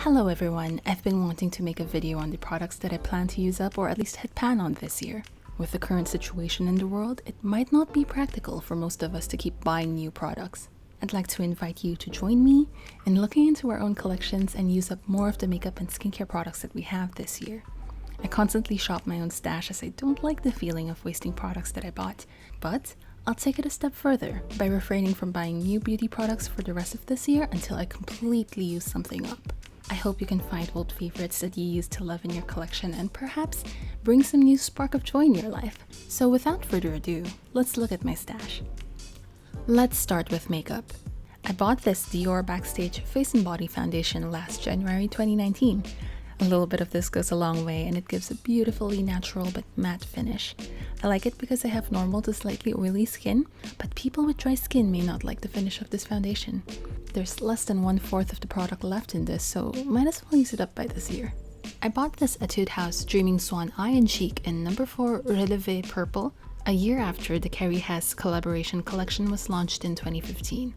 Hello everyone, I've been wanting to make a video on the products that I plan to use up or at least hit pan on this year. With the current situation in the world, it might not be practical for most of us to keep buying new products. I'd like to invite you to join me in looking into our own collections and use up more of the makeup and skincare products that we have this year. I constantly shop my own stash as I don't like the feeling of wasting products that I bought, but I'll take it a step further by refraining from buying new beauty products for the rest of this year until I completely use something up. I hope you can find old favorites that you used to love in your collection and perhaps bring some new spark of joy in your life. So without further ado, let's look at my stash. Let's start with makeup. I bought this Dior Backstage Face and Body Foundation last January 2019. A little bit of this goes a long way and it gives a beautifully natural but matte finish. I like it because I have normal to slightly oily skin, but people with dry skin may not like the finish of this foundation. There's less than 1/4 of the product left in this, so might as well use it up by this year. I bought this Etude House Dreaming Swan Eye and Cheek in number 4 Releve Purple, a year after the Krave collaboration collection was launched in 2015.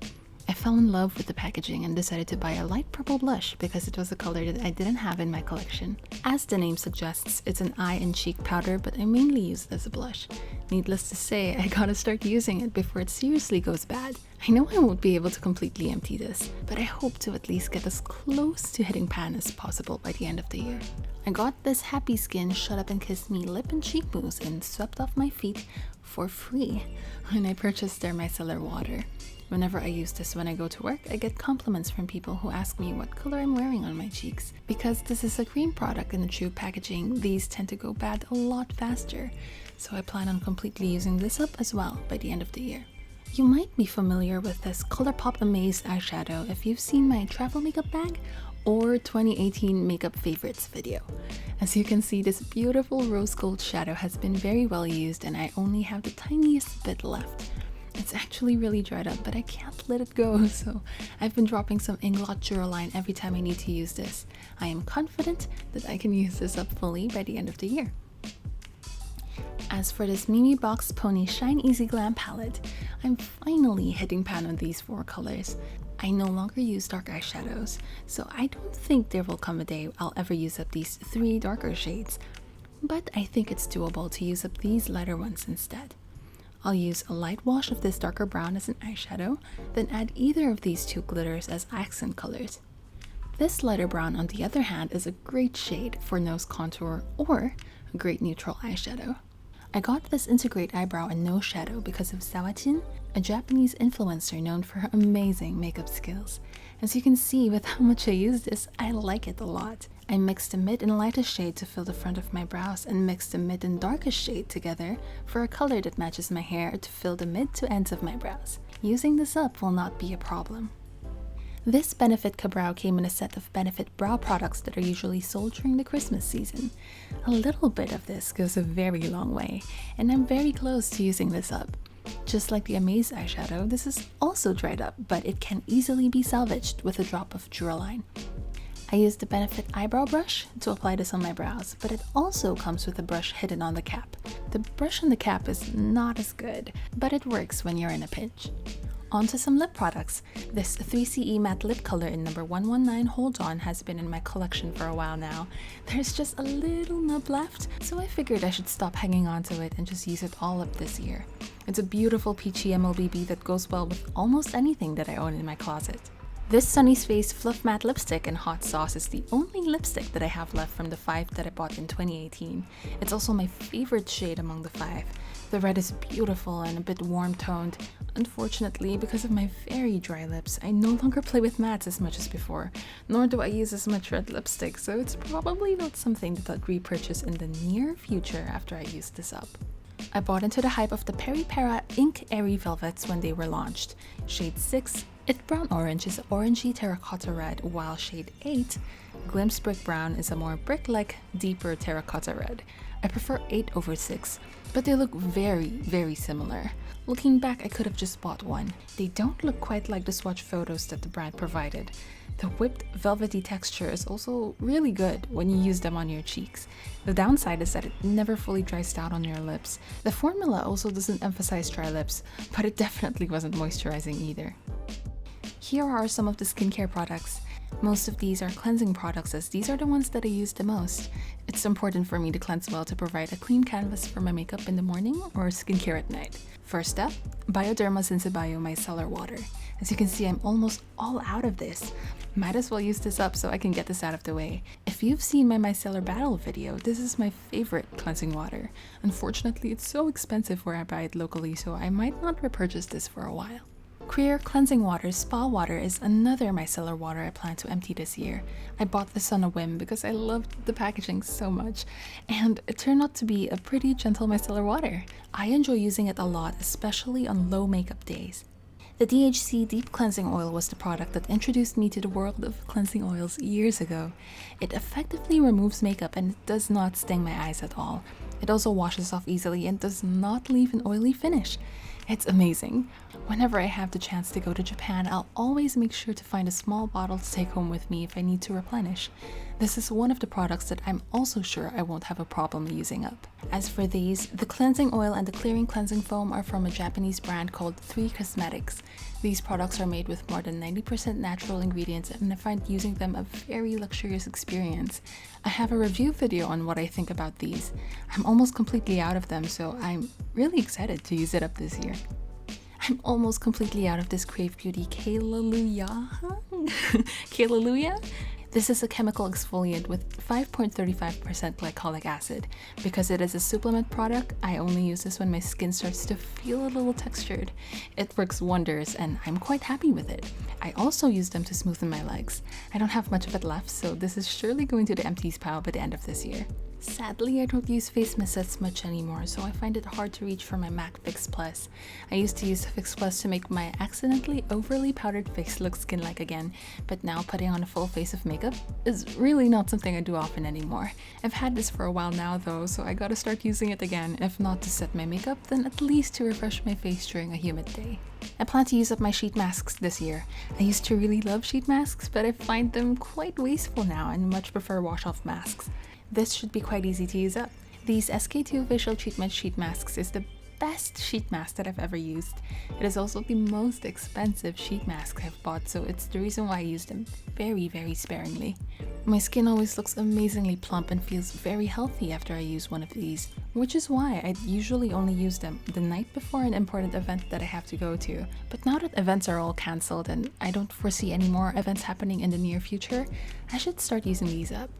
I fell in love with the packaging and decided to buy a light purple blush because it was a color that I didn't have in my collection. As the name suggests, it's an eye and cheek powder, but I mainly use it as a blush. Needless to say, I gotta start using it before it seriously goes bad. I know I won't be able to completely empty this, but I hope to at least get as close to hitting pan as possible by the end of the year. I got this Happy Skin Shut Up and Kiss Me lip and cheek mousse and swept off my feet for free when I purchased their micellar water. Whenever I use this when I go to work, I get compliments from people who ask me what color I'm wearing on my cheeks. Because this is a cream product in the tube packaging, these tend to go bad a lot faster. So I plan on completely using this up as well by the end of the year. You might be familiar with this Colourpop Amaze eyeshadow if you've seen my travel makeup bag or 2018 makeup favorites video. As you can see, this beautiful rose gold shadow has been very well used and I only have the tiniest bit left. It's actually really dried up, but I can't let it go, so I've been dropping some Inglot Duraline every time I need to use this. I am confident that I can use this up fully by the end of the year. As for this Memebox Pony Shine Easy Glam palette, I'm finally hitting pan on these 4 colors. I no longer use dark eyeshadows, so I don't think there will come a day I'll ever use up these 3 darker shades, but I think it's doable to use up these lighter ones instead. I'll use a light wash of this darker brown as an eyeshadow, then add either of these 2 glitters as accent colors. This lighter brown, on the other hand, is a great shade for nose contour or a great neutral eyeshadow. I got this Integrate Eyebrow and Nose Shadow because of Sawajin, a Japanese influencer known for her amazing makeup skills. As you can see with how much I use this, I like it a lot. I mixed the mid and lightest shade to fill the front of my brows and mixed the mid and darkest shade together for a color that matches my hair to fill the mid to ends of my brows. Using this up will not be a problem. This Benefit Ka-Brow came in a set of Benefit brow products that are usually sold during the Christmas season. A little bit of this goes a very long way, and I'm very close to using this up. Just like the Amaze eyeshadow, this is also dried up, but it can easily be salvaged with a drop of Duraline. I used the Benefit Eyebrow brush to apply this on my brows, but it also comes with a brush hidden on the cap. The brush on the cap is not as good, but it works when you're in a pinch. Onto some lip products. This 3CE matte lip color in number 119 Hold On has been in my collection for a while now. There's just a little nub left, so I figured I should stop hanging on to it and just use it all up this year. It's a beautiful peachy MLBB that goes well with almost anything that I own in my closet. This Sunnies Face Fluffmatte lipstick in Hot Sauce is the only lipstick that I have left from the 5 that I bought in 2018. It's also my favorite shade among the 5. The red is beautiful and a bit warm-toned. Unfortunately, because of my very dry lips, I no longer play with mattes as much as before, nor do I use as much red lipstick, so it's probably not something that I'll repurchase in the near future after I use this up. I bought into the hype of the Peripera Ink Airy Velvets when they were launched. Shade 6, It Brown Orange is orangey terracotta red, while shade 8, Glimpse Brick Brown, is a more brick-like, deeper terracotta red. I prefer 8 over 6, but they look very, very similar. Looking back, I could have just bought one. They don't look quite like the swatch photos that the brand provided. The whipped velvety texture is also really good when you use them on your cheeks. The downside is that it never fully dries out on your lips. The formula also doesn't emphasize dry lips, but it definitely wasn't moisturizing either. Here are some of the skincare products. Most of these are cleansing products, as these are the ones that I use the most. It's important for me to cleanse well to provide a clean canvas for my makeup in the morning or skincare at night. First up, Bioderma Sensibio Micellar Water. As you can see, I'm almost all out of this. Might as well use this up so I can get this out of the way. If you've seen my micellar battle video, this is my favorite cleansing water. Unfortunately, it's so expensive where I buy it locally, so I might not repurchase this for a while. Creer Cleansing Water Spa Water is another micellar water I plan to empty this year. I bought this on a whim because I loved the packaging so much, and it turned out to be a pretty gentle micellar water. I enjoy using it a lot, especially on low makeup days. The DHC Deep Cleansing Oil was the product that introduced me to the world of cleansing oils years ago. It effectively removes makeup and it does not sting my eyes at all. It also washes off easily and does not leave an oily finish. It's amazing. Whenever I have the chance to go to Japan, I'll always make sure to find a small bottle to take home with me if I need to replenish. This is one of the products that I'm also sure I won't have a problem using up. As for these, the cleansing oil and the clearing cleansing foam are from a Japanese brand called 3 Cosmetics. These products are made with more than 90% natural ingredients, and I find using them a very luxurious experience. I have a review video on what I think about these. I'm almost completely out of them, so I'm really excited to use it up this year. I'm almost completely out of this Krave Beauty Kale-lalu-yAHA? Kale-lalu-yAHA? This is a chemical exfoliant with 5.35% glycolic acid. Because it is a supplement product, I only use this when my skin starts to feel a little textured. It works wonders and I'm quite happy with it. I also use them to smoothen my legs. I don't have much of it left, so this is surely going to the empties pile by the end of this year. Sadly, I don't use face mist as much anymore, so I find it hard to reach for my MAC Fix Plus. I used to use Fix Plus to make my accidentally overly powdered face look skin-like again, but now putting on a full face of makeup is really not something I do often anymore. I've had this for a while now though, so I gotta start using it again, if not to set my makeup, then at least to refresh my face during a humid day. I plan to use up my sheet masks this year. I used to really love sheet masks, but I find them quite wasteful now and much prefer wash-off masks. This should be quite easy to use up. These SK2 Facial Treatment Sheet Masks is the best sheet mask that I've ever used. It is also the most expensive sheet mask I've bought, so it's the reason why I use them very, very sparingly. My skin always looks amazingly plump and feels very healthy after I use one of these, which is why I usually only use them the night before an important event that I have to go to. But now that events are all cancelled and I don't foresee any more events happening in the near future, I should start using these up.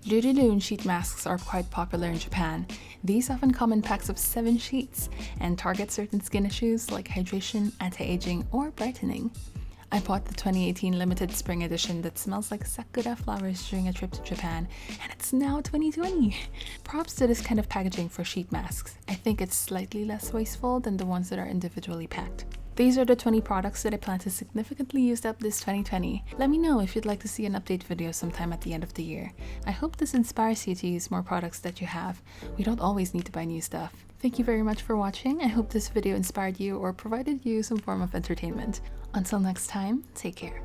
Lurulun sheet masks are quite popular in Japan. These often come in packs of 7 sheets and target certain skin issues like hydration, anti-aging, or brightening. I bought the 2018 limited spring edition that smells like sakura flowers during a trip to Japan, and it's now 2020! Props to this kind of packaging for sheet masks. I think it's slightly less wasteful than the ones that are individually packed. These are the 20 products that I plan to significantly use up this 2020. Let me know if you'd like to see an update video sometime at the end of the year. I hope this inspires you to use more products that you have. We don't always need to buy new stuff. Thank you very much for watching. I hope this video inspired you or provided you some form of entertainment. Until next time, take care.